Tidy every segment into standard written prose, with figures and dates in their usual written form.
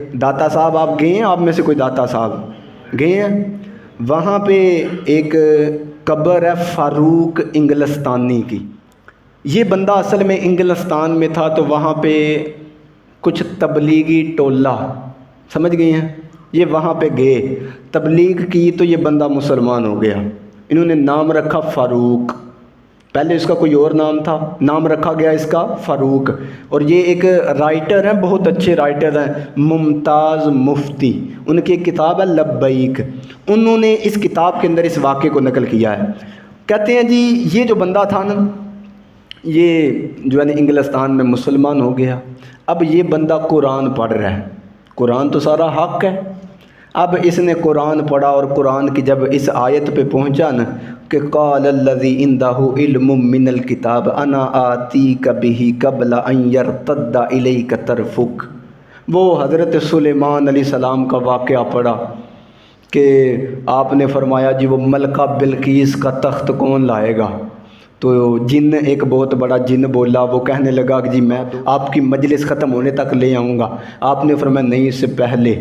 داتا صاحب آپ گئے ہیں؟ آپ میں سے کوئی داتا صاحب گئے ہیں؟ وہاں پہ ایک قبر ہے فاروق انگلستانی کی. یہ بندہ اصل میں انگلستان میں تھا، تو وہاں پہ کچھ تبلیغی ٹولہ، سمجھ گئے ہیں، یہ وہاں پہ گئے، تبلیغ کی، تو یہ بندہ مسلمان ہو گیا. انہوں نے نام رکھا فاروق. پہلے اس کا کوئی اور نام تھا، نام رکھا گیا اس کا فاروق. اور یہ ایک رائٹر ہیں، بہت اچھے رائٹر ہیں، ممتاز مفتی. ان کی ایک کتاب ہے لبیک. انہوں نے اس کتاب کے اندر اس واقعے کو نقل کیا ہے. کہتے ہیں جی یہ جو بندہ تھا نا، یہ جو ہے نا انگلستان میں مسلمان ہو گیا. اب یہ بندہ قرآن پڑھ رہا ہے. قرآن تو سارا حق ہے. اب اس نے قرآن پڑھا، اور قرآن کی جب اس آیت پہ پہنچا نا کہ قال الذی عندہ علم من الکتاب انا آتیک بہ قبل ان یرتد الیک طرفک، وہ حضرت سلیمان علیہ السلام کا واقعہ پڑھا کہ آپ نے فرمایا جی وہ ملکہ بلقیس کا تخت کون لائے گا. تو جن، ایک بہت بڑا جن بولا، وہ کہنے لگا کہ جی میں تو آپ کی مجلس ختم ہونے تک لے آؤں گا. آپ نے فرمایا نہیں، اس سے پہلے.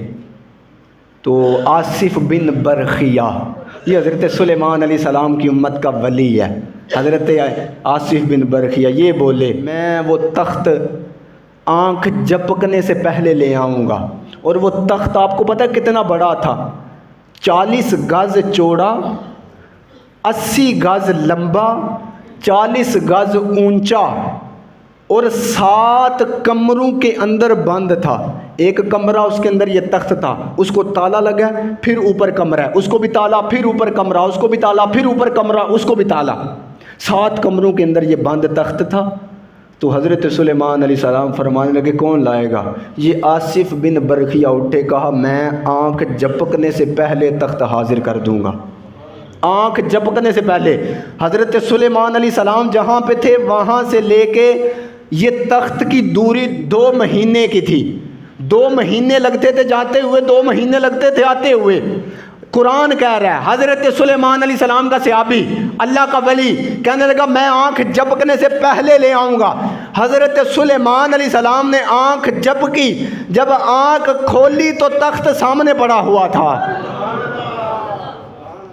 تو آصف بن برخیہ، یہ حضرت سلیمان علیہ السلام کی امت کا ولی ہے، حضرت آصف بن برخیہ. یہ بولے میں وہ تخت آنکھ جھپکنے سے پہلے لے آؤں گا. اور وہ تخت آپ کو پتہ کتنا بڑا تھا؟ 40 گز چوڑا، 80 گز لمبا، 40 گز اونچا، اور 7 کمروں کے اندر بند تھا. ایک کمرہ اس کے اندر یہ تخت تھا، اس کو تالا لگا، پھر اوپر کمرہ ہے، اس کو بھی تالا، پھر اوپر کمرہ، اس کو بھی تالا، پھر اوپر کمرہ، اس کو بھی تالا. 7 کمروں کے اندر یہ بند تخت تھا. تو حضرت سلیمان علیہ السلام فرمانے لگے کون لائے گا؟ یہ آصف بن برخیہ اٹھے، کہا میں آنکھ جھپکنے سے پہلے تخت حاضر کر دوں گا. آنکھ جھپکنے سے پہلے. حضرت سلیمان علیہ السلام جہاں پہ تھے وہاں سے لے کے یہ تخت کی دوری 2 مہینے کی تھی. 2 مہینے لگتے تھے جاتے ہوئے، 2 مہینے لگتے تھے آتے ہوئے. قرآن کہہ رہا ہے حضرت سلیمان علیہ السلام کا صحابی، اللہ کا ولی، کہنے لگا میں آنکھ جھپکنے سے پہلے لے آؤں گا. حضرت سلیمان علیہ السلام نے آنکھ جھپکی، جب آنکھ کھولی تو تخت سامنے پڑا ہوا تھا.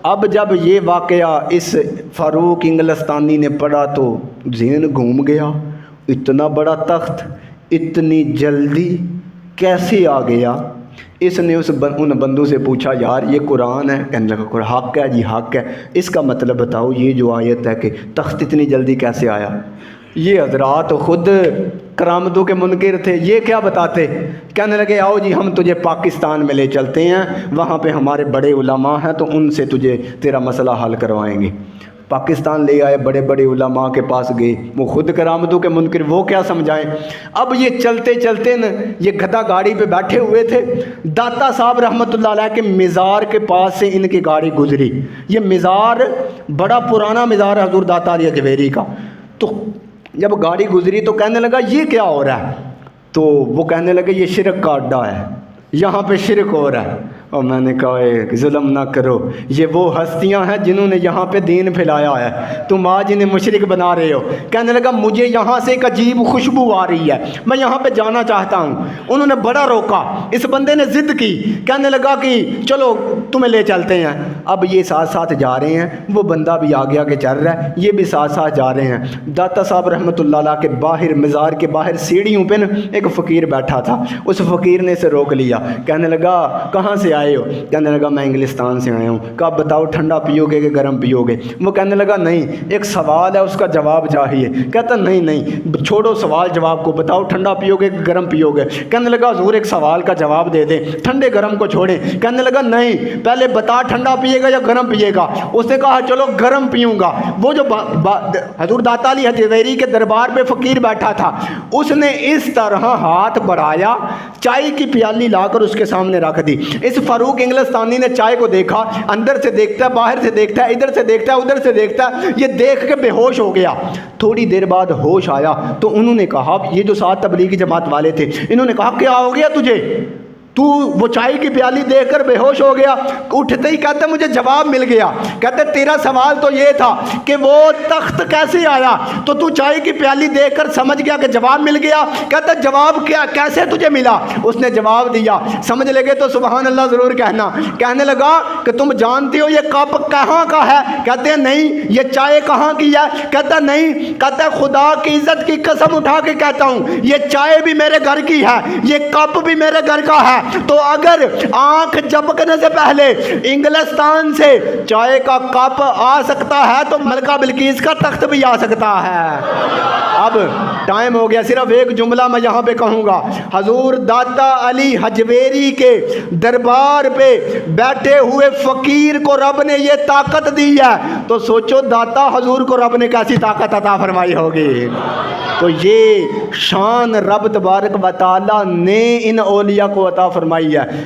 اب جب یہ واقعہ اس فاروق انگلستانی نے پڑھا تو ذہن گھوم گیا. اتنا بڑا تخت اتنی جلدی کیسے آ گیا؟ اس نے ان بندوں سے پوچھا یار یہ قرآن ہے؟ کہنے لگا قرآن حق ہے جی حق ہے. اس کا مطلب بتاؤ، یہ جو آیت ہے کہ تخت اتنی جلدی کیسے آیا؟ یہ حضرات خود کرامتوں کے منکر تھے، یہ کیا بتاتے؟ کہنے لگے آؤ جی ہم تجھے پاکستان میں لے چلتے ہیں، وہاں پہ ہمارے بڑے علماء ہیں تو ان سے تجھے تیرا مسئلہ حل کروائیں گے. پاکستان لے آئے، بڑے بڑے علماء کے پاس گئے، وہ خود کرامتوں کے منکر، وہ کیا سمجھائیں؟ اب یہ چلتے چلتے نا، یہ گدھا گاڑی پہ بیٹھے ہوئے تھے. داتا صاحب رحمۃ اللہ علیہ کے مزار کے پاس سے ان کی گاڑی گزری. یہ مزار بڑا پرانا مزار ہے حضور داتا علی حجویری کا. تو جب گاڑی گزری تو کہنے لگا یہ کیا ہو رہا ہے؟ تو وہ کہنے لگے یہ شرک کا اڈا ہے، یہاں پہ شرک ہو رہا ہے. اور میں نے کہا اے ظلم نہ کرو، یہ وہ ہستیاں ہیں جنہوں نے یہاں پہ دین پھیلایا ہے، تم آج انہیں مشرک بنا رہے ہو. کہنے لگا مجھے یہاں سے ایک عجیب خوشبو آ رہی ہے، میں یہاں پہ جانا چاہتا ہوں. انہوں نے بڑا روکا، اس بندے نے ضد کی، کہنے لگا کہ چلو تمہیں لے چلتے ہیں. اب یہ ساتھ ساتھ جا رہے ہیں، وہ بندہ بھی آگے آگے چل رہا ہے، یہ بھی ساتھ ساتھ جا رہے ہیں. داتا صاحب رحمۃ اللہ علیہ کے باہر، مزار کے باہر سیڑھیوں پہ ایک فقیر بیٹھا تھا. اس فقیر نے اسے روک لیا. کہنے لگا کہاں سے آئے ہو؟ کہنے لگا میں انگلستان سے آیا ہوں. کہا بتاؤ ٹھنڈا پیو گے کہ گرم پیو گے؟ وہ کہنے لگا نہیں، ایک سوال ہے اس کا جواب چاہیے. کہتا نہیں نہیں چھوڑو سوال جواب کو، بتاؤ ٹھنڈا پیو گے کہ گرم پیو گے؟ کہنے لگا حضور ایک سوال کا جواب دے دیں، ٹھنڈے گرم کو چھوڑیں. کہنے لگا نہیں، پہلے بتا ٹھنڈا پیے گا یا گرم پیے گا؟ اس نے کہا چلو گرم پیوں گا. وہ جو حضور داتا علی حجویری کے دربار پہ فقیر بیٹھا تھا، اس نے اس طرح ہاتھ بڑھایا، چائے کی پیالی لا کر اس کے سامنے رکھ دی. اس فاروق انگلستانی نے چائے کو دیکھا، اندر سے دیکھتا ہے، باہر سے دیکھتا ہے، ادھر سے دیکھتا ہے، ادھر سے دیکھتا ہے. یہ دیکھ کے بے ہوش ہو گیا. تھوڑی دیر بعد ہوش آیا تو انہوں نے کہا، یہ جو 7 تبلیغی جماعت والے تھے، انہوں نے کہا کیا ہو گیا تجھے؟ تو وہ چائے کی پیالی دیکھ کر بے ہوش ہو گیا، اٹھتے ہی کہتے مجھے جواب مل گیا۔ کہتے تیرا سوال تو یہ تھا کہ وہ تخت کیسے آیا، تو تو چائے کی پیالی دیکھ کر سمجھ گیا کہ جواب مل گیا۔ کہتے جواب کیا، کیسے تجھے ملا؟ اس نے جواب دیا۔ سمجھ لگے تو سبحان اللہ ضرور کہنا۔ کہنے لگا کہ تم جانتی ہو یہ کپ کہاں کا ہے؟ کہتے ہیں نہیں۔ یہ چائے کہاں کی ہے؟ کہتا نہیں۔ کہتا ہے خدا کی عزت کی قسم اٹھا کے کہتا ہوں یہ چائے بھی میرے گھر کی ہے، یہ کپ بھی میرے گھر کا ہے۔ تو اگر آنکھ جھپکنے سے پہلے انگلستان سے چائے کا کپ آ سکتا ہے تو ملکہ بلقیس کا تخت بھی آ سکتا ہے۔ اب ٹائم ہو گیا، صرف ایک جملہ میں یہاں پہ کہوں گا۔ حضور داتا علی حجویری کے دربار پہ بیٹھے ہوئے فقیر کو رب نے یہ طاقت دی ہے، تو سوچو داتا حضور کو رب نے کیسی طاقت عطا فرمائی ہوگی۔ تو یہ شان رب تبارک و تعالی نے ان اولیاء کو عطا فرمائی ہے۔